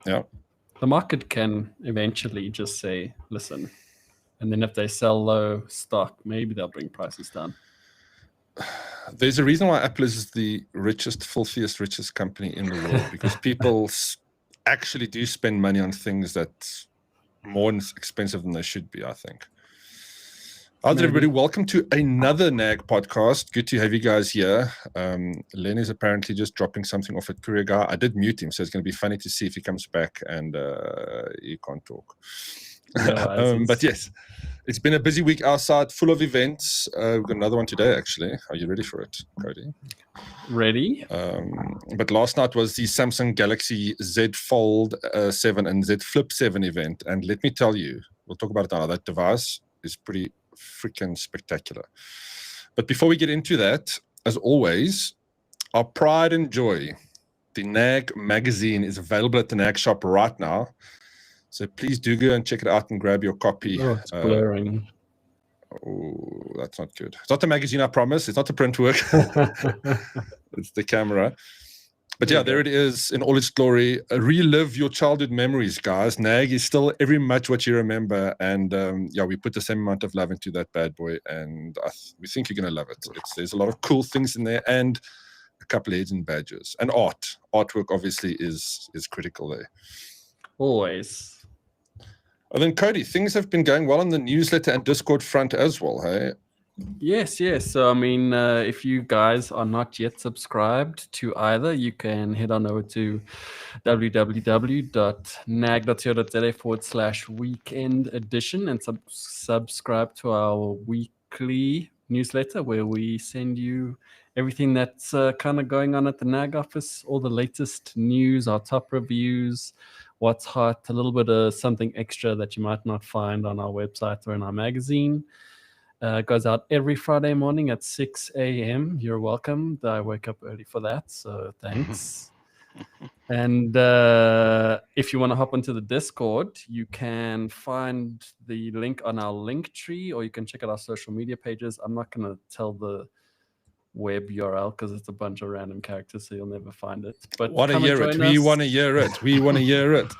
Yeah. The market can eventually just say, listen, and then if they sell low stock, maybe they'll bring prices down. There's a reason why Apple is the filthiest, richest company in the world, because people actually do spend money on things that more expensive than they should be, I think. How's everybody? Welcome to another NAG podcast. Good to have you guys here. Len is apparently just dropping something off at Courier Guy. I did mute him, so it's going to be funny to see if he comes back and he can't talk. But yes, it's been a busy week outside, full of events. We've got another one today, actually. Are you ready for it, Cody? Ready. But last night was the Samsung Galaxy Z Fold 7 and Z Flip 7 event. And let me tell you, we'll talk about it now. That device is pretty freaking spectacular. But before we get into that, as always, our pride and joy, the NAG magazine is available at the NAG shop right now. So please do go and check it out and grab your copy. Oh, it's blurring. Oh, that's not good. It's not the magazine, I promise. It's not the print work. It's the camera. But yeah, there it is in all its glory. Relive your childhood memories, guys. NAG is still very much what you remember. And yeah, we put the same amount of love into that bad boy. And we think you're going to love it. There's a lot of cool things in there and a couple of hidden badges. And art. Artwork, obviously, is critical there. Always. And then, Cody, things have been going well on the newsletter and Discord front as well, hey? Yes. So, I mean, if you guys are not yet subscribed to either, you can head on over to www.nag.co.za/weekend edition and subscribe to our weekly newsletter where we send you everything that's kind of going on at the NAG office, all the latest news, our top reviews, what's hot, a little bit of something extra that you might not find on our website or in our magazine. It goes out every Friday morning at 6 a.m. You're welcome. I wake up early for that, so thanks. And if you want to hop into the Discord, you can find the link on our link tree, or you can check out our social media pages. I'm not going to tell the web URL because it's a bunch of random characters, so you'll never find it. But want to hear it. We want to hear it. We want to hear it.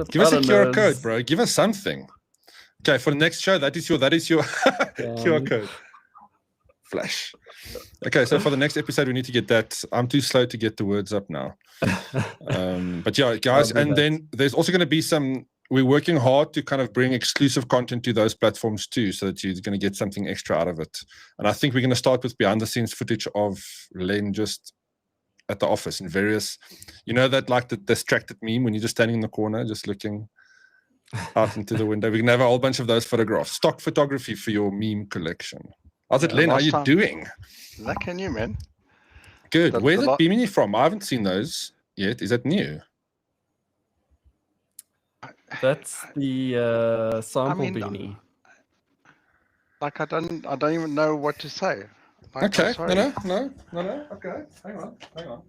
Give us a QR code, bro. Give us something. Okay, for the next show, that is your QR code. Flash. Okay, so for the next episode, we need to get that. I'm too slow to get the words up now. But yeah, guys, and then there's also going to be we're working hard to kind of bring exclusive content to those platforms too, so that you're going to get something extra out of it. And I think we're going to start with behind the scenes footage of Len just at the office in various, that like the distracted meme when you're just standing in the corner, just looking out into the window. We can have a whole bunch of those photographs. Stock photography for your meme collection. How's it, Len? How are you doing? Lucky on you, man. Good. Where's it beaming you from? I haven't seen those yet. Is that new? That's the sample beanie. Like I don't even know what to say. Like, okay. No. Okay. Hang on. Oh,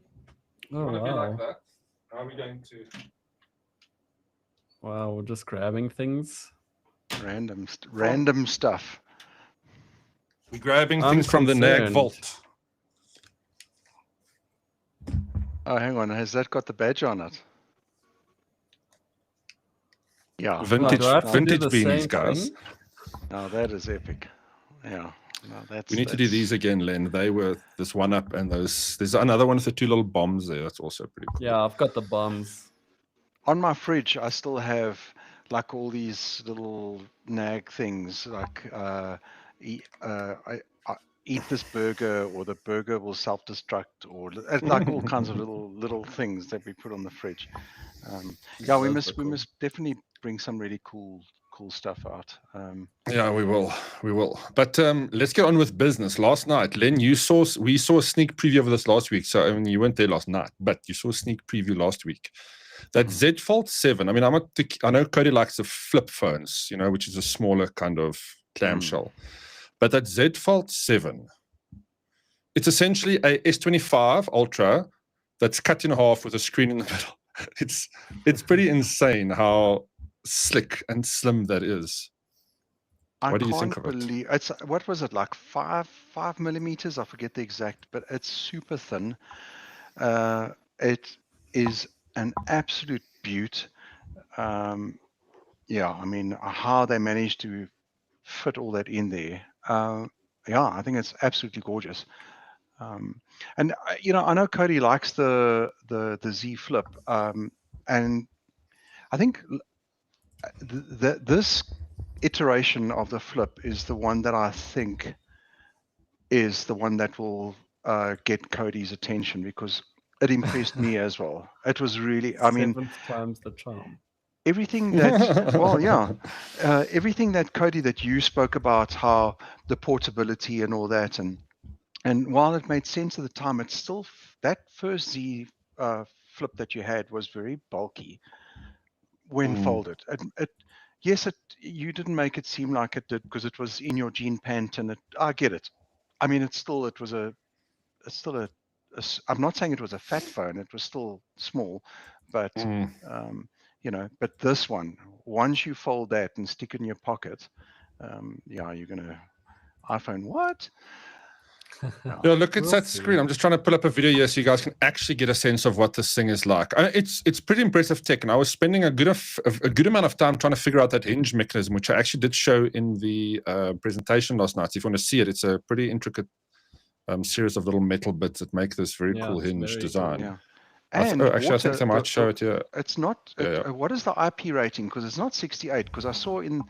wow. Like that. How are we going to? Wow, we're just grabbing things. Random stuff. We're grabbing things from the NAG vault. Oh, hang on. Has that got the badge on it? Yeah. Vintage beanies, guys. No, that is epic. Yeah. No, we need to do these again, Len. They were this one up and those. There's another one with the two little bombs there. That's also pretty cool. Yeah, I've got the bombs. On my fridge, I still have like all these little NAG things, like eat this burger, or the burger will self-destruct, or like all kinds of little things that we put on the fridge. Yeah, we must definitely bring some really cool stuff out. Yeah, we will. But let's get on with business. Last night, Len, we saw a sneak preview of this last week. So I mean, you weren't there last night, but you saw a sneak preview last week. That Z Fold 7. I mean, I know Cody likes the flip phones, which is a smaller kind of clamshell. But that Z Fold 7, it's essentially a S25 Ultra that's cut in half with a screen in the middle. It's pretty insane how slick and slim that is. What do you think of it? It's, what was it, like 5 millimeters? I forget the exact, but it's super thin. It is an absolute beaut. Yeah, I mean, how they managed to fit all that in there. Yeah, I think it's absolutely gorgeous. And I know Cody likes the Z Flip, and I think this iteration of the Flip is the one that I think is the one that will get Cody's attention, because it impressed me as well. It was really, I mean, 7th time's the charm. everything that, well, yeah, everything that Cody, that you spoke about, how the portability and all that, and while it made sense at the time, it's still that first Z Flip that you had was very bulky when folded. Yes, you didn't make it seem like it did because it was in your jean pant, and I get it. I mean, it's still I'm not saying it was a fat phone. It was still small, but but this one, once you fold that and stick it in your pocket, yeah, you're gonna iPhone what? Yeah, look, it's that screen. I'm just trying to pull up a video here so you guys can actually get a sense of what this thing is like. It's pretty impressive tech, and I was spending a good amount of time trying to figure out that hinge mechanism, which I actually did show in the presentation last night. So if you want to see it, it's a pretty intricate series of little metal bits that make this very cool hinge design. Yeah. And actually, I think I might show it here. It's not. What is the IP rating? Because it's not 68. Because I saw in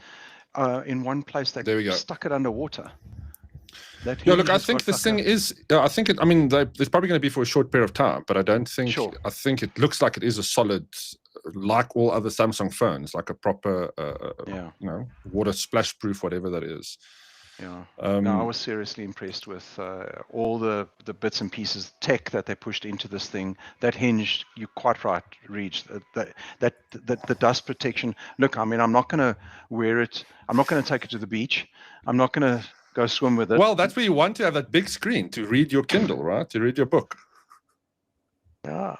one place they stuck it underwater. Yeah, look, I think this thing is. I think it. I mean, it's probably going to be for a short period of time, but I don't think. Sure. I think it looks like it is a solid, like all other Samsung phones, like a proper, water splash proof, whatever that is. Yeah. No, I was seriously impressed with all the bits and pieces tech that they pushed into this thing. That hinge, you're quite right, Reach. The dust protection. Look, I mean, I'm not going to wear it. I'm not going to take it to the beach. I'm not going to go swim with it. Well, that's where you want to have that big screen to read your Kindle, right? To read your book. Yeah.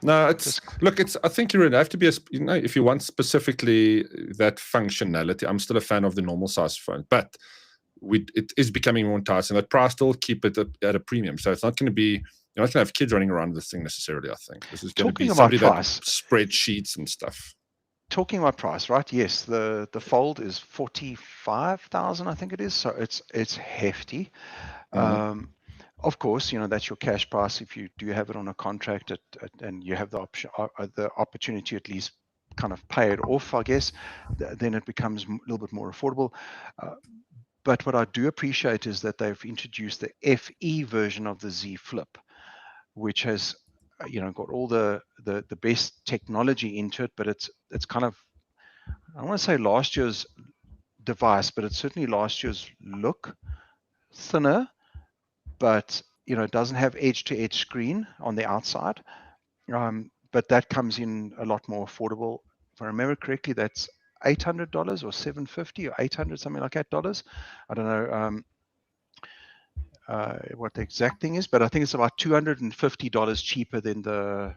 No, I think you really have to be if you want specifically that functionality. I'm still a fan of the normal size phone, but it is becoming more enticing. That price still keep it at a premium. So it's not going to be, you're not going to have kids running around this thing necessarily. I think this is going to be somebody that spreadsheets and stuff. Talking about price, right? Yes, the Fold is 45,000, I think it is. So it's hefty. Of course, that's your cash price. If you do have it on a contract and you have the option, the opportunity to at least kind of pay it off, I guess, then it becomes a little bit more affordable. But what I do appreciate is that they've introduced the FE version of the Z Flip, which has got all the best technology into it, but it's kind of, I don't want to say last year's device, but it's certainly last year's look, thinner, but it doesn't have edge-to-edge screen on the outside, but that comes in a lot more affordable. If I remember correctly, that's $800 or $750 or $800, something like that dollars. I don't know what the exact thing is, but I think it's about $250 cheaper than the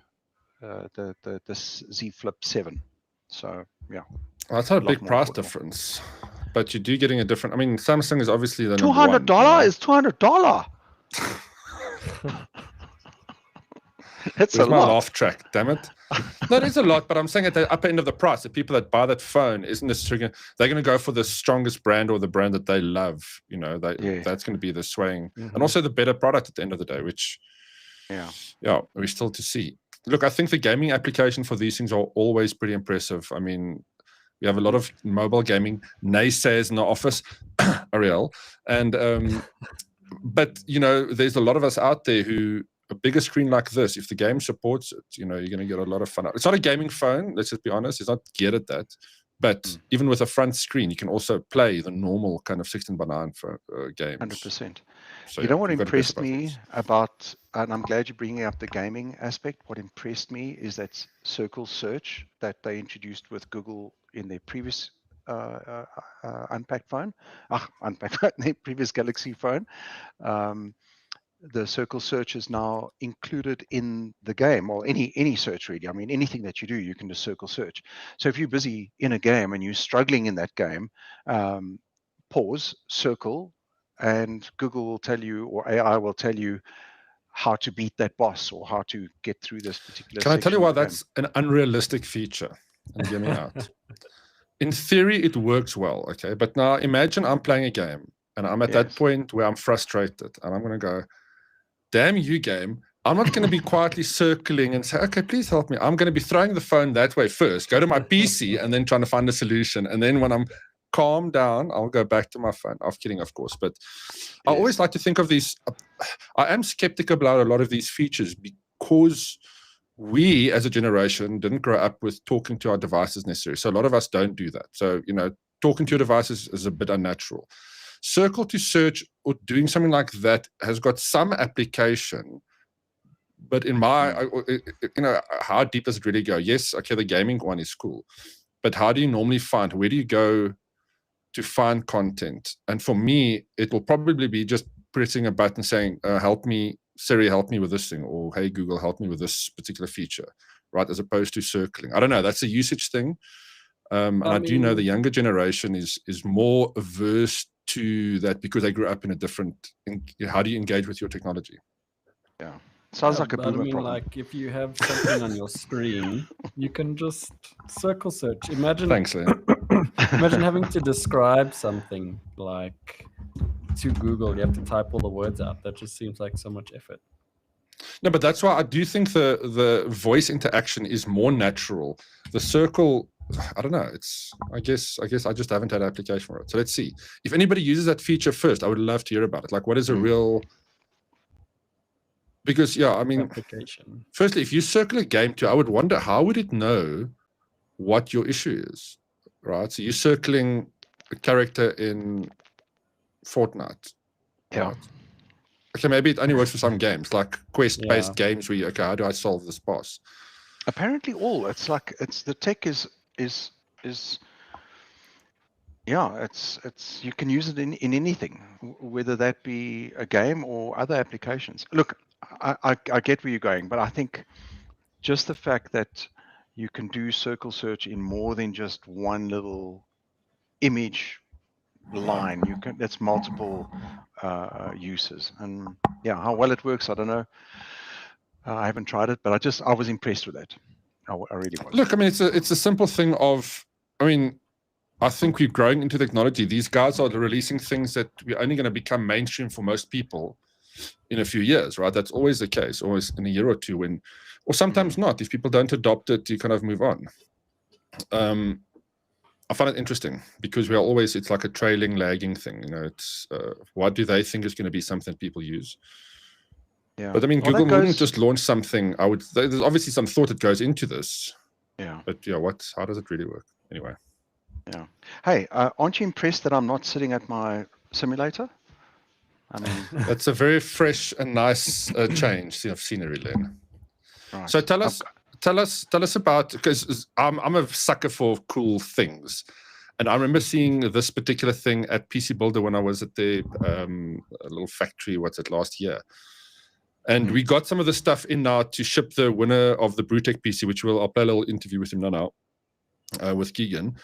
Z Flip 7. So yeah, that's not a big price difference, but you're getting a different. I mean, Samsung is obviously the $200 is $200. That's a lot. My laugh track, damn it. No, it is a lot, but I'm saying at the upper end of the price, the people that buy that phone isn't necessarily they're going to go for the strongest brand or the brand that they love. That's going to be the swaying, and also the better product at the end of the day. Which, we're still to see. Look, I think the gaming application for these things are always pretty impressive. I mean, we have a lot of mobile gaming naysayers in the office, Ariel, and but there's a lot of us out there who. A bigger screen like this, if the game supports it, you're going to get a lot of fun out. It's not a gaming phone, let's just be honest. It's not geared at that. But even with a front screen, you can also play the normal kind of 16:9 for games. 100%. So what impressed me about, and I'm glad you're bringing up the gaming aspect, what impressed me is that circle search that they introduced with Google in their previous unpacked phone, their previous Galaxy phone. The circle search is now included in the game, or any search really. I mean, anything that you do, you can just circle search. So if you're busy in a game and you're struggling in that game, pause, circle, and Google will tell you, or AI will tell you how to beat that boss or how to get through this particular. Can I tell you section why of the that's an unrealistic feature? And hear me out. In theory, it works well, okay? But now imagine I'm playing a game and I'm at that Yes. point where I'm frustrated and I'm going to go, damn you, game. I'm not going to be quietly circling and say, okay, please help me. I'm going to be throwing the phone that way first, go to my PC and then trying to find a solution. And then when I'm calm down, I'll go back to my phone. I'm kidding, of course. But I always like to think of these. I am skeptical about a lot of these features because we as a generation didn't grow up with talking to our devices necessarily. So a lot of us don't do that. So, talking to your devices is a bit unnatural. Circle to search or doing something like that has got some application. But in my, how deep does it really go? Yes, okay, the gaming one is cool. But how do you normally find, where do you go to find content? And for me, it will probably be just pressing a button saying, help me, Siri, help me with this thing, or hey, Google, help me with this particular feature, right? As opposed to circling. I don't know, that's a usage thing. And I do know the younger generation is more averse to that because they grew up in a different, how do you engage with your technology? Yeah. Sounds like a boomer problem. Like if you have something on your screen, you can just circle search. Imagine. Thanks, Liam. Imagine having to describe something like to Google. You have to type all the words out. That just seems like so much effort. No, but that's why I do think the voice interaction is more natural. The circle, I don't know. I guess I just haven't had an application for it. So let's see. If anybody uses that feature first, I would love to hear about it. Like, what is a real? Because application. Firstly, if you circle a game too, I would wonder how would it know what your issue is, right? So you're circling a character in Fortnite. Yeah. Right? Okay, maybe it only works for some games, like quest-based games where okay, how do I solve this boss? Apparently, the tech is you can use it in anything, whether that be a game or other applications. Look, I get where you're going, but I think just the fact that you can do circle search in more than just one little image line, that's multiple uses. And how well it works, I don't know. I haven't tried it, but I was impressed with that. I really was. Look, it's a simple thing of, I think we're growing into technology. These guys are releasing things that we're only going to become mainstream for most people in a few years, right? That's always the case, always in a year or two, or sometimes not. If people don't adopt it, you kind of move on. I find it interesting because it's like a trailing, lagging thing. It's what do they think is going to be something people use? Yeah. But Google wouldn't just launch something. There's obviously some thought that goes into this. Yeah. But how does it really work? Anyway. Yeah. Hey, aren't you impressed that I'm not sitting at my simulator? That's a very fresh and nice change of scenery, Len. Right. So tell us about, because I'm a sucker for cool things, and I remember seeing this particular thing at PC Builder when I was at the little factory. Last year, and we got some of the stuff in now to ship the winner of the Brewtech PC, which I'll play a little interview with him now with Keegan.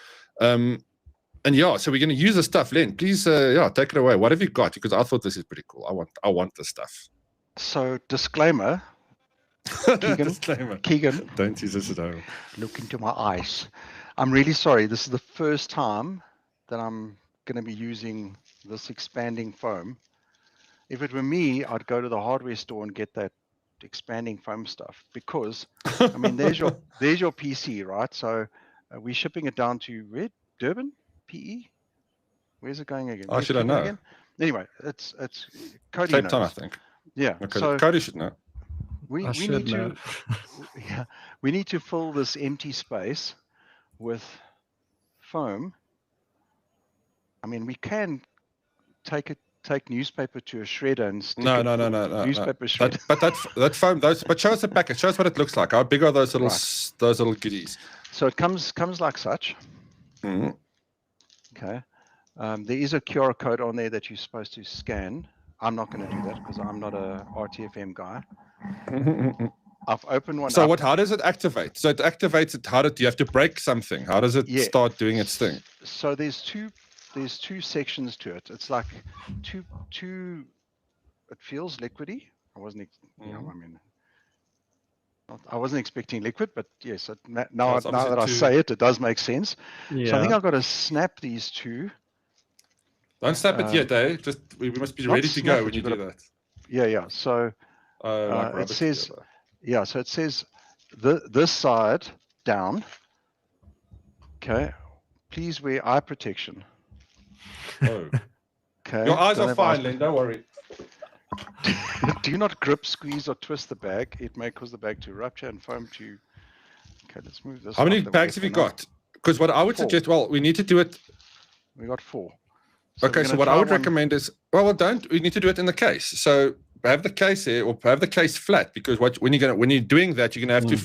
And so we're going to use the stuff. Len, please, take it away. What have you got? Because I thought this is pretty cool. I want this stuff. So, disclaimer. Keegan, don't use this at home. Look into my eyes. I'm really sorry. This is the first time that I'm going to be using this expanding foam. If it were me, I'd go to the hardware store and get that expanding foam stuff because, there's your PC, right? So, we're shipping it down to where? Durban, PE. Where's it going again? Should I know? Again? Anyway, it's Cody Cape knows. Town, I think. Yeah. Okay. So Cody should know. We need to we need to fill this empty space with foam. We can take newspaper to a shredder and stick no. newspaper shredder. But that foam, but show us the package. Show us what it looks like. How big are those little goodies? So it comes like such. Mm-hmm. Okay. There is a QR code on there that you're supposed to scan. I'm not going to do that because I'm not a RTFM guy. I've opened one. So how does it activate? So it activates it. Do you have to break something? How does it start doing its thing? So there's two sections to it. It's like two. It feels liquidy, I wasn't, you know, I mean, I wasn't expecting liquid, but yes, now that I say it, it does make sense. Yeah. So I think I've got to snap these two. Don't snap it yet, eh? Just we must be ready to go when you do that. Yeah. So it says, so it says this side down. Okay. Please wear eye protection. Oh. Okay. Your eyes are fine, Len. Don't worry. Do not grip, squeeze, or twist the bag. It may cause the bag to rupture and foam to. Okay, let's move this. How many bags have you got? Because what I would suggest, well, we need to do it. We got 4. So okay, so what I would recommend is, we need to do it in the case. So have the case here, or have the case flat, because when you're doing that, you're gonna have to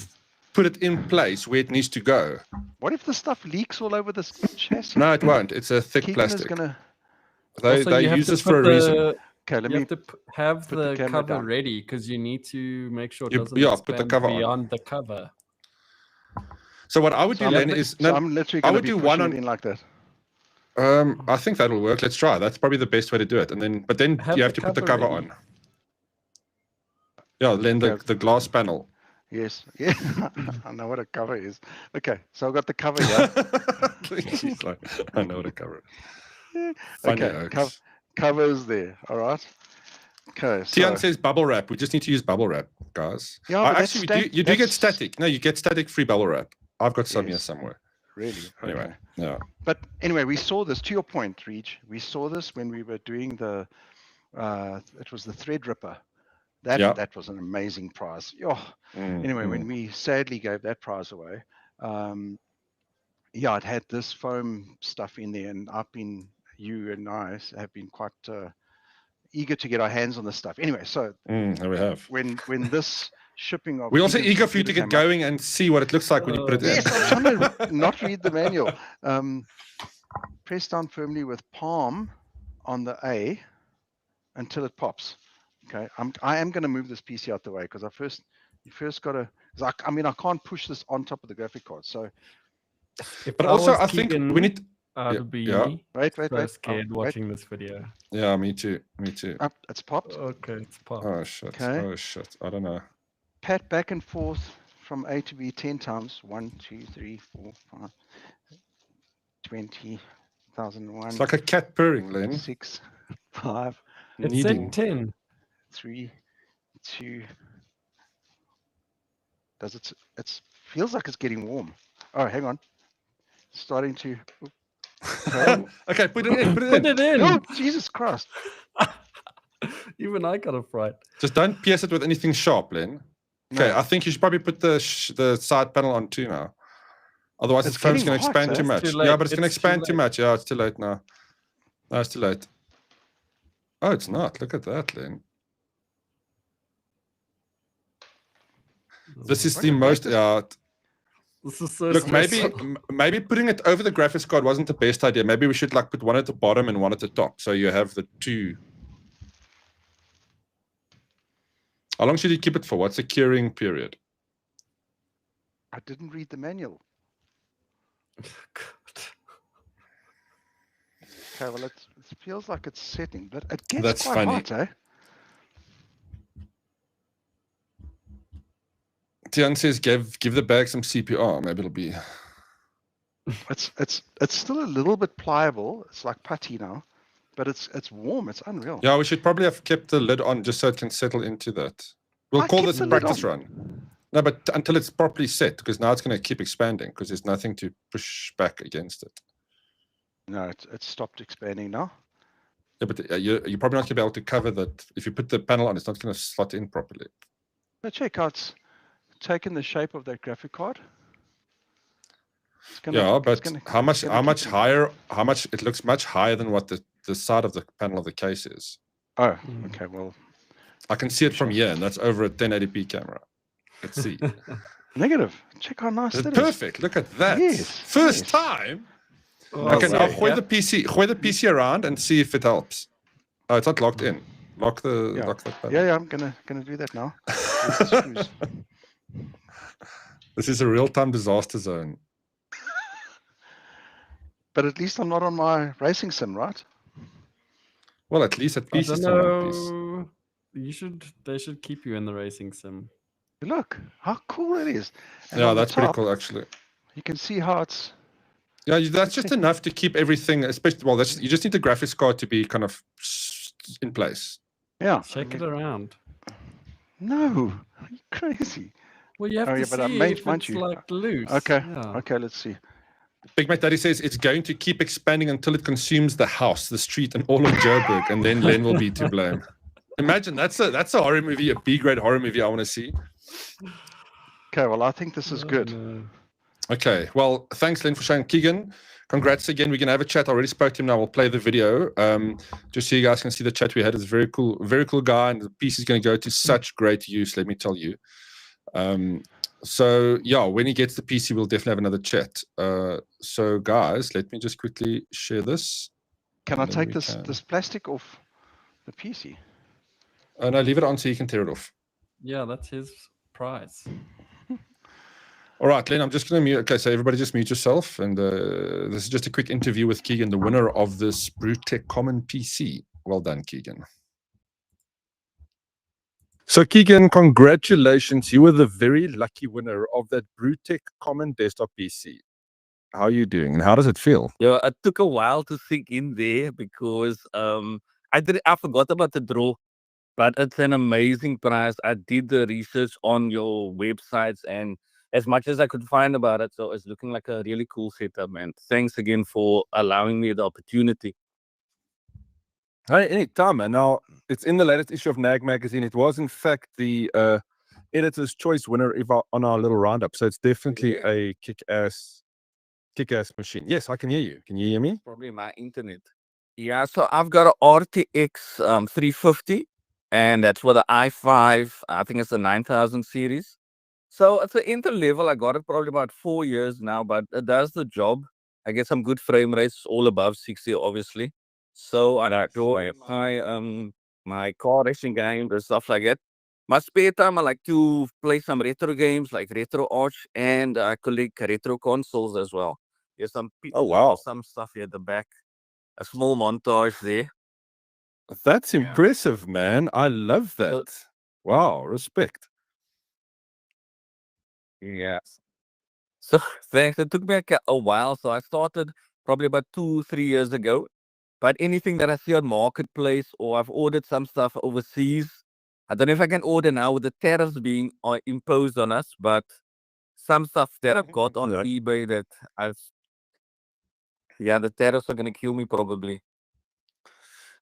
put it in place where it needs to go. What if the stuff leaks all over this chassis? No, it won't. It's a thick Keegan plastic. They use this for a reason. Okay, let me have to have the cover down. ready, because you need to make sure it doesn't expand beyond the cover. So what I would do, Len, is I'm literally going to be pushing it in like that. I think that'll work. Let's try. That's probably the best way to do it. And then, but then you have to put the cover on. Yeah, Len, the glass panel. Yes. Yeah. I know what a cover is. Okay, so I've got the cover here. She's like, I know what a cover is. Okay, cover is there. All right. Okay. Tian says bubble wrap. We just need to use bubble wrap, guys. Yeah, actually, you do get static. No, you get static free bubble wrap. I've got some here somewhere. Really? Anyway, okay. Yeah. But anyway, we saw this, to your point, Reach, we saw this when we were doing it was the thread ripper. That was an amazing prize. Anyway, when we sadly gave that prize away, it had this foam stuff in there, and you and I have been quite eager to get our hands on this stuff. Anyway, so there we have. When this shipping of we're also eager for you to get going and see what it looks like when you put it in. Yes, I'm trying to not read the manual. Press down firmly with palm on the A until it pops. Okay, I am going to move this PC out the way, because you first got to. I can't push this on top of the graphic card. So, but also I think we need. I'd be wait. scared watching this video. Yeah, me too. It's popped. Okay, it's popped. Oh shit! Okay. Oh shit! I don't know. Pat back and forth from A to B 10 times. 1, 2, 3, 4, 5, 20,001. It's like a cat purring, Len. 6, 5. It said 10. 3, 2. Does it? It feels like it's getting warm. Oh, hang on. Starting to. Okay, put it in. Put it in. Oh, Jesus Christ! Even I got a fright. Just don't pierce it with anything sharp, Len. Okay, I think you should probably put the side panel on too now. Otherwise, the foam's going to expand too much. Yeah, but it's going to expand too much. Yeah, it's too late now. No, it's too late. Oh, it's not. Look at that, Len. This is the most. This is so look, maybe putting it over the graphics card wasn't the best idea. Maybe we should put one at the bottom and one at the top, so you have the two. How long should you keep it for? What's the curing period? I didn't read the manual. Okay, well, it feels like it's setting, but it gets quite hot, eh? Tian says, give the bag some CPR. Maybe it'll be. It's still a little bit pliable. It's like putty now, but it's warm. It's unreal. Yeah, we should probably have kept the lid on just so it can settle into that. We'll call this a practice run. No, but until it's properly set, because now it's going to keep expanding because there's nothing to push back against it. No, it's stopped expanding now. Yeah, but you're probably not going to be able to cover that. If you put the panel on, it's not going to slot in properly. But check out, it's taken the shape of that graphic card. How much higher? How much? It looks much higher than what the side of the panel of the case is. Oh, okay. Well, I can see it from here, and that's over a 1080p camera. Let's see. Negative. Check how nice it's that perfect. is. Look at that. Yes, First time. Okay, now hoist the PC around and see if it helps. Oh, it's not locked in. Lock that panel. Yeah, I'm gonna do that now. This is a real-time disaster zone. But at least I'm not on my racing sim, right? Well, at least a piece is in one piece. They should keep you in the racing sim. Look how cool it is. And Yeah, on the that's pretty top, cool, actually. You can see how it's. Yeah, that's just enough to keep everything, especially, well, you just need the graphics card to be kind of in place. Yeah. Shake it around. No, are you crazy? Well, you have to see if it's like loose. Okay, yeah. okay, let's see. Big Mate Daddy says it's going to keep expanding until it consumes the house, the street, and all of Joburg, and then Len will be to blame. Imagine that's a horror movie, a B-grade horror movie I want to see. Okay, well, I think this is good. No. Okay, well, thanks, Len, for sharing. Keegan, congrats again. We're going to have a chat. I already spoke to him now. We'll play the video. Just so you guys can see the chat we had. It's a very cool guy, and the piece is going to go to such great use, let me tell you. So, yeah, when he gets the PC, we'll definitely have another chat. So, guys, let me just quickly share this. Can I take this plastic off the PC? No, leave it on so you can tear it off. Yeah, that's his prize. All right, Len, I'm just going to mute. Okay, so everybody just mute yourself. And this is just a quick interview with Keegan, the winner of this Brewtech Common PC. Well done, Keegan. So, Keegan, congratulations. You were the very lucky winner of that Brewtech Common Desktop PC. How are you doing and how does it feel? Yeah, it took a while to sink in there because I forgot about the draw, but it's an amazing prize. I did the research on your websites and as much as I could find about it, so it's looking like a really cool setup, man. Thanks again for allowing me the opportunity. Hey, anytime, man. Now, it's in the latest issue of NAG magazine. It was, in fact, the editor's choice winner on our little roundup. So it's definitely a kick-ass machine. Yes, I can hear you. Can you hear me? Probably my internet. Yeah, so I've got an RTX 350, and that's for the i5. I think it's the 9000 series. So it's an Intel level. I got it probably about 4 years now, but it does the job. I get some good frame rates, all above 60, obviously. So I enjoy my car racing games and stuff like that. My spare time, I like to play some retro games like Retro Arch, and I collect retro consoles as well. There's some some stuff here at the back. A small montage there. That's impressive, man. I love that. Wow, respect. Yes. So thanks. It took me a while. So I started probably about 2-3 years ago. But anything that I see on Marketplace or I've ordered some stuff overseas, I don't know if I can order now with the tariffs being imposed on us, but some stuff that I've got on eBay that the tariffs are going to kill me probably.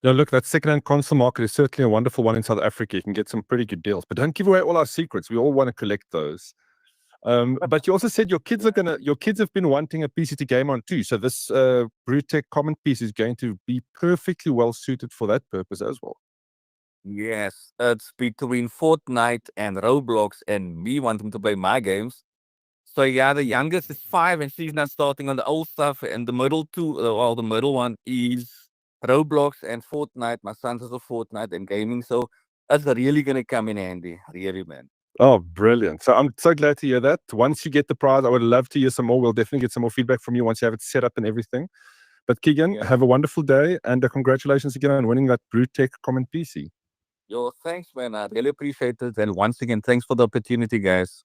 Now, look, that second-hand console market is certainly a wonderful one in South Africa. You can get some pretty good deals, but don't give away all our secrets. We all want to collect those. But you also said your kids have been wanting a PC to game on too. So this Brewtech Common piece is going to be perfectly well suited for that purpose as well. Yes, it's between Fortnite and Roblox and me wanting to play my games. So yeah, the youngest is 5 and she's not starting on the old stuff, and the middle the middle one is Roblox and Fortnite. My son's also Fortnite and gaming, so that's really gonna come in handy, really, man. Oh, brilliant. So I'm so glad to hear that. Once you get the prize, I would love to hear some more. We'll definitely get some more feedback from you once you have it set up and everything. But Keegan, have a wonderful day, and congratulations again on winning that Brewtech Common PC. Yo, thanks, man. I really appreciate it. And once again, thanks for the opportunity, guys.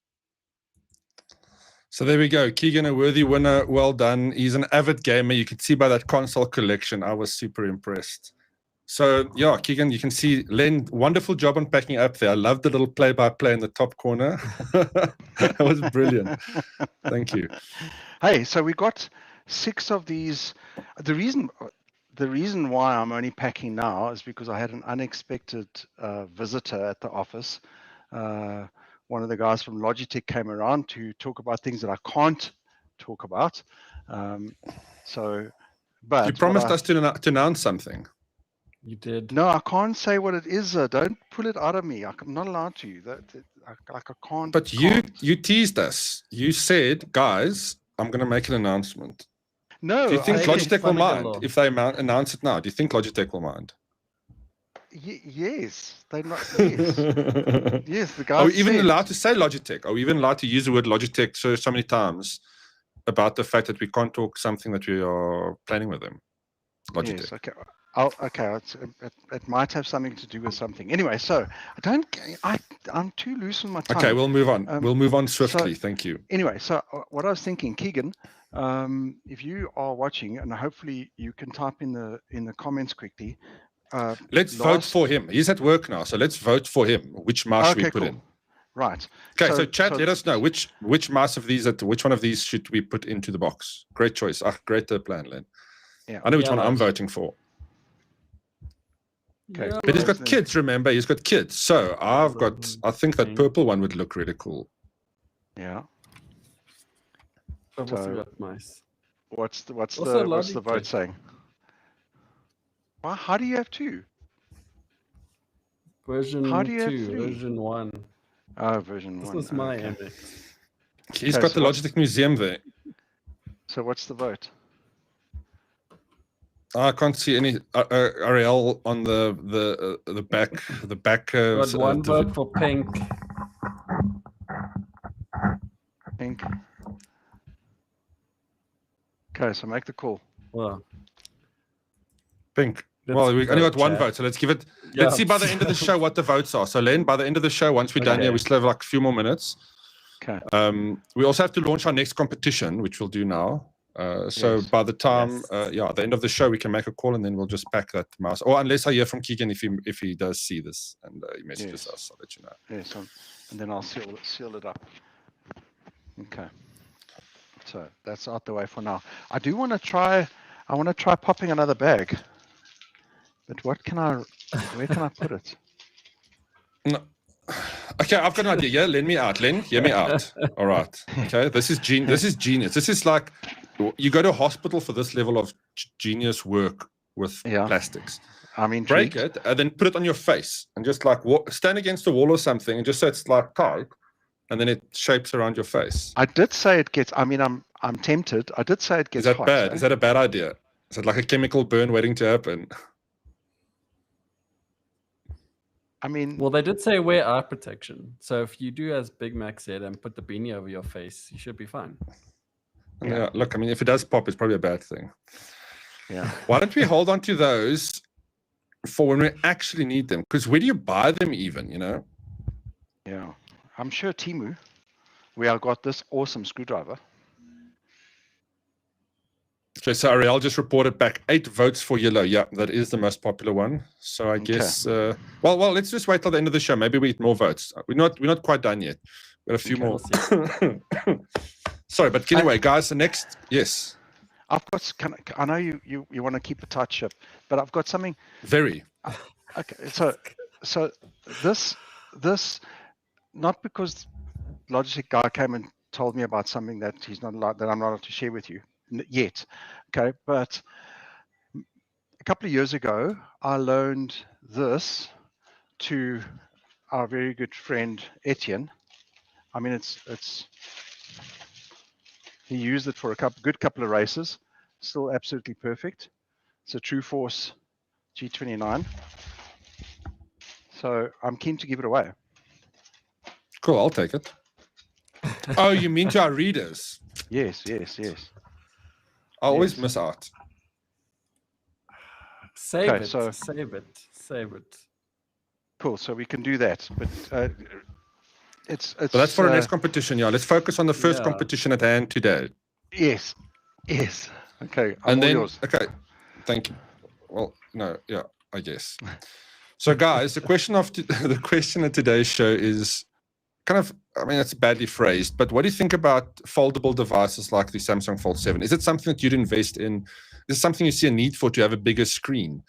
So there we go. Keegan, a worthy winner. Well done. He's an avid gamer. You could see by that console collection. I was super impressed. So, yeah, Keegan, you can see Len, wonderful job on packing up there. I love the little play-by-play in the top corner. That was brilliant. Thank you. Hey, so we got 6 of these. The reason why I'm only packing now is because I had an unexpected visitor at the office. One of the guys from Logitech came around to talk about things that I can't talk about. But you promised us to announce something. You did. No, I can't say what it is. Don't pull it out of me. I'm not allowed to. I can't. But you teased us. You said, guys, I'm going to make an announcement. No. Do you think Logitech will mind if they announce it now? Do you think Logitech will mind? Yes. They're not. Yes. Yes. The guy. Are we even allowed to say Logitech? Are we even allowed to use the word Logitech so many times about the fact that we can't talk something that we are planning with them? Logitech. Yes. Okay. Okay, it might have something to do with something. Anyway, so I'm too loose on my tongue. Okay, we'll move on. We'll move on swiftly. Thank you. Anyway, so what I was thinking, Keegan, if you are watching, and hopefully you can type in the comments quickly. Let's vote for him. He's at work now, so let's vote for him. Which mouse should we put in? Right. Okay, so chat, let us know which mouse of these, which one of these should we put into the box? Great choice. Great plan, Len. Yeah. I know which one I'm voting for. Okay. Yeah, But he's got kids, remember? He's got kids. So I think that purple one would look really cool. Yeah. I've also got mice. What's the vote saying? Well, how do you have two? Version How do you have 2, three? version 1. Oh, version This 1. was my okay. MX. He's got the Logitech Museum there. So what's the vote? I can't see any Ariel on the back. Got one vote for pink. Pink. Okay, so make the call. Well, pink. Let's Well, we only got one chat. vote, so let's give it. Yeah. Let's see by the end of the show what the votes are. So, Len, by the end of the show, once we're done here, we still have like a few more minutes. Okay. We also have to launch our next competition, which we'll do now. So Yes. by the time, Yes. at the end of the show, we can make a call and then we'll just pack that mouse. Or unless I hear from Keegan if he does see this and he messages us, I'll let you know. Yes, and then I'll seal it up. Okay. So that's out the way for now. I do want to try. I want to try popping another bag. But where can I put it? No. Okay, I've got an idea. Yeah, lend me out. Len, hear me out. All right. Okay, this is genius. This is like you go to a hospital for this level of genius work with plastics. I mean, break it and then put it on your face and just like stand against the wall or something and just so it's like tight, and then it shapes around your face. I did say it gets. I mean, I'm tempted. I did say it gets. Is that hot, bad? So. Is that a bad idea? Is it like a chemical burn waiting to happen? I mean, well, they did say wear eye protection. So if you do, as Big Mac said, and put the beanie over your face, you should be fine. Yeah. Look, I mean, if it does pop, it's probably a bad thing. Yeah. Why don't we hold on to those for when we actually need them? Because where do you buy them even, you know? Yeah. I'm sure Temu, we have got this awesome screwdriver. Okay, so Ariel just reported back 8 votes for yellow. Yeah, that is the most popular one. So I guess, well, let's just wait till the end of the show. Maybe we get more votes. We're not quite done yet. We've got a few more. Sorry, but anyway, guys, the next, yes. I've got. I know you want to keep a tight ship, but I've got something. Very. Okay, so this not because Logitech guy came and told me about something that he's not allowed, that I'm not allowed to share with you yet. Okay, but a couple of years ago, I loaned this to our very good friend Etienne. I mean, he used it for a good couple of races, still absolutely perfect. It's a True Force G29. So I'm keen to give it away. Cool, I'll take it. Oh, you mean to our readers? Yes. I always miss out. Save Okay, it. so- Save it. Cool. So we can do that, but it's. So that's for the next competition, yeah. Let's focus on the first Yeah. competition at hand today. Yes. Okay. I'm And all then, yours. okay, thank you. Well, no, yeah, I guess. So, guys, the question of today's show is kind of, I mean, it's badly phrased, but what do you think about foldable devices like the Samsung Fold 7? Is it something that you'd invest in? Is it something you see a need for to have a bigger screen?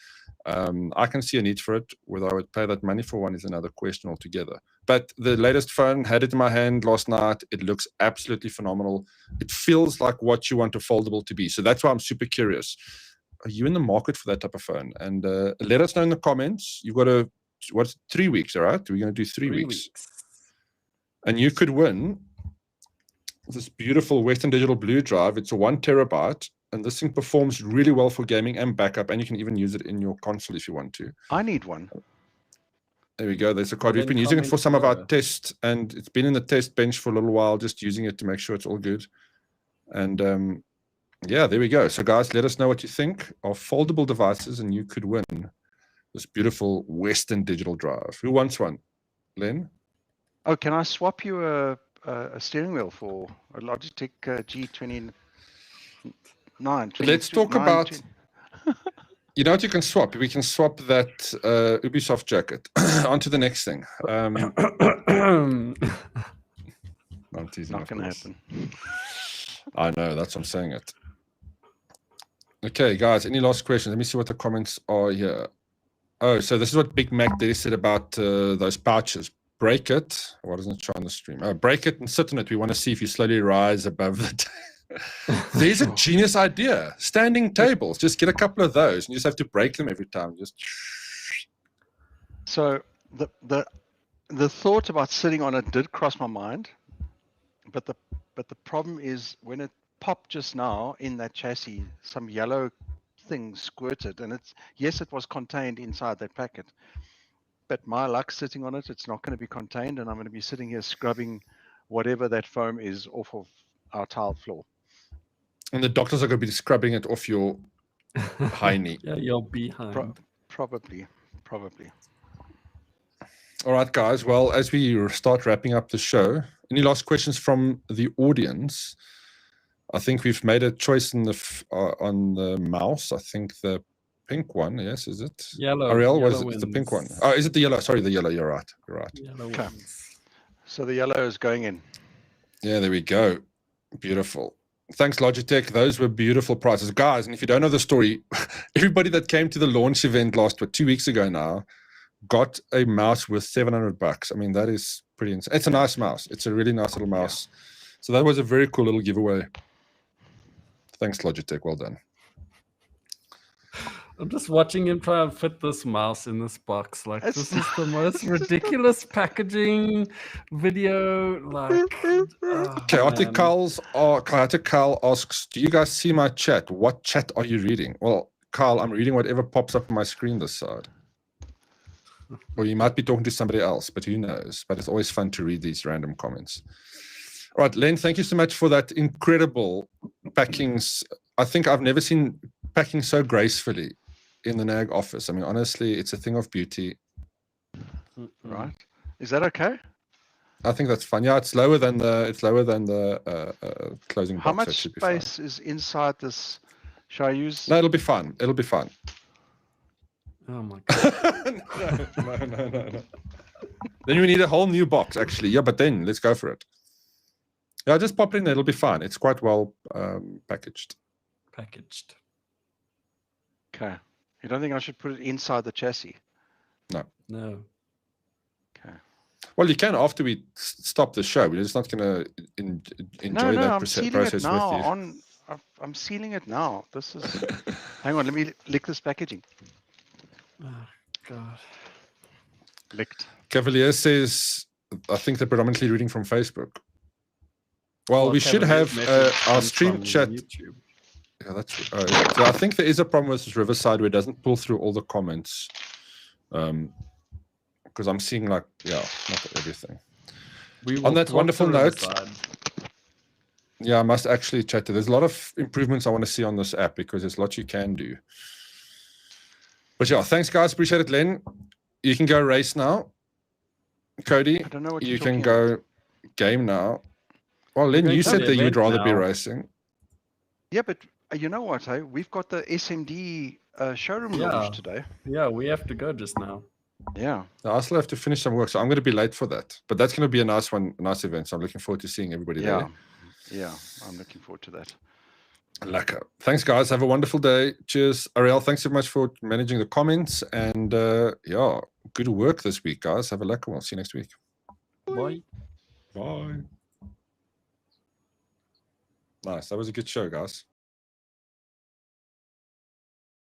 I can see a need for it. Whether I would pay that money for one is another question altogether. But the latest phone, had it in my hand last night. It looks absolutely phenomenal. It feels like what you want a foldable to be. So that's why I'm super curious. Are you in the market for that type of phone? And let us know in the comments. You've got 3 weeks, all right? We're going to do 3 weeks. And you could win this beautiful Western Digital Blue drive. It's a 1 terabyte. And this thing performs really well for gaming and backup. And you can even use it in your console if you want to. I need one. There we go. There's a card. Well, We've been then using it for some of our comment tests. And it's been in the test bench for a little while, just using it to make sure it's all good. And yeah, there we go. So, guys, let us know what you think of foldable devices, and you could win this beautiful Western digital drive. Who wants one? Len? Oh, can I swap you a steering wheel for a Logitech G29? Let's talk about. You know what you can swap? We can swap that Ubisoft jacket. On to the next thing. I'm teasing, Not going to happen. I know, that's what I'm saying it. Okay, guys, any last questions? Let me see what the comments are here. Oh, so this is what Big Mac Daddy said about those pouches. Break it. Why doesn't it show on the stream? Oh, break it and sit on it. We want to see if you slowly rise above the There's a genius idea. Standing tables. Just get a couple of those and you just have to break them every time. Just. So the thought about sitting on it did cross my mind, but the problem is when it popped just now in that chassis, some yellow thing squirted, and it was contained inside that packet. But my luck, sitting on it, it's not going to be contained, and I'm going to be sitting here scrubbing whatever that foam is off of our tile floor. And the doctors are going to be scrubbing it off your high knee. Yeah, your behind. Probably. All right, guys. Well, as we start wrapping up the show, any last questions from the audience? I think we've made a choice on the mouse. I think the pink one. Yes, is it? Yellow. Ariel, what is yellow it? It's the pink one. Oh, is it the yellow? Sorry, the yellow. You're right. Yellow Okay. ones. So the yellow is going in. Yeah, there we go. Beautiful. Thanks, Logitech. Those were beautiful prizes. Guys, and if you don't know the story, everybody that came to the launch event 2 weeks ago now got a mouse worth $700. I mean, that is pretty insane. It's a nice mouse. It's a really nice little mouse. Yeah. So that was a very cool little giveaway. Thanks, Logitech. Well done. I'm just watching him try and fit this mouse in this box. Like, this is the most ridiculous packaging video. Like, Chaotic Carl asks, do you guys see my chat? What chat are you reading? Well, Carl, I'm reading whatever pops up on my screen this side. Or you might be talking to somebody else, but who knows? But it's always fun to read these random comments. All right, Len, thank you so much for that incredible packings. I think I've never seen packing so gracefully in the NAG office. I mean, honestly, it's a thing of beauty. Right? Is that okay? I think that's fun. Yeah, it's lower than the closing box. How much space is inside this? Shall I use? No, it'll be fun. It'll be fun. Oh my god. No. Then we need a whole new box, actually. Yeah, but then let's go for it. Yeah, just pop it in there. It'll be fine. It's quite well packaged. Okay. You don't think I should put it inside the chassis? No. Okay. Well, you can after we stop the show. We're just not going to enjoy that process with you. I'm sealing it now. This is. Hang on, let me lick this packaging. Oh god. Licked. Cavalier says, I think they're predominantly reading from Facebook. Well, we should have our stream chat. YouTube. Yeah, that's. So I think there is a problem with this Riverside where it doesn't pull through all the comments. Because I'm seeing not everything. On that wonderful note, yeah, I must actually chat to. There's a lot of improvements I want to see on this app because there's lots you can do. But yeah, thanks guys, appreciate it, Len. You can go race now. Cody, I don't know what you can go game now. Well, Len, you said that you'd rather be racing. Yeah, but you know what? We've got the SMD showroom launch today. Yeah, we have to go just now. Yeah. I still have to finish some work, so I'm going to be late for that. But that's going to be a nice one, a nice event. So I'm looking forward to seeing everybody there. Yeah, I'm looking forward to that. Lekker. Thanks, guys. Have a wonderful day. Cheers. Ariel, thanks so much for managing the comments. And yeah, good work this week, guys. Have a lekker one. See you next week. Bye. Bye. Nice. That was a good show, guys.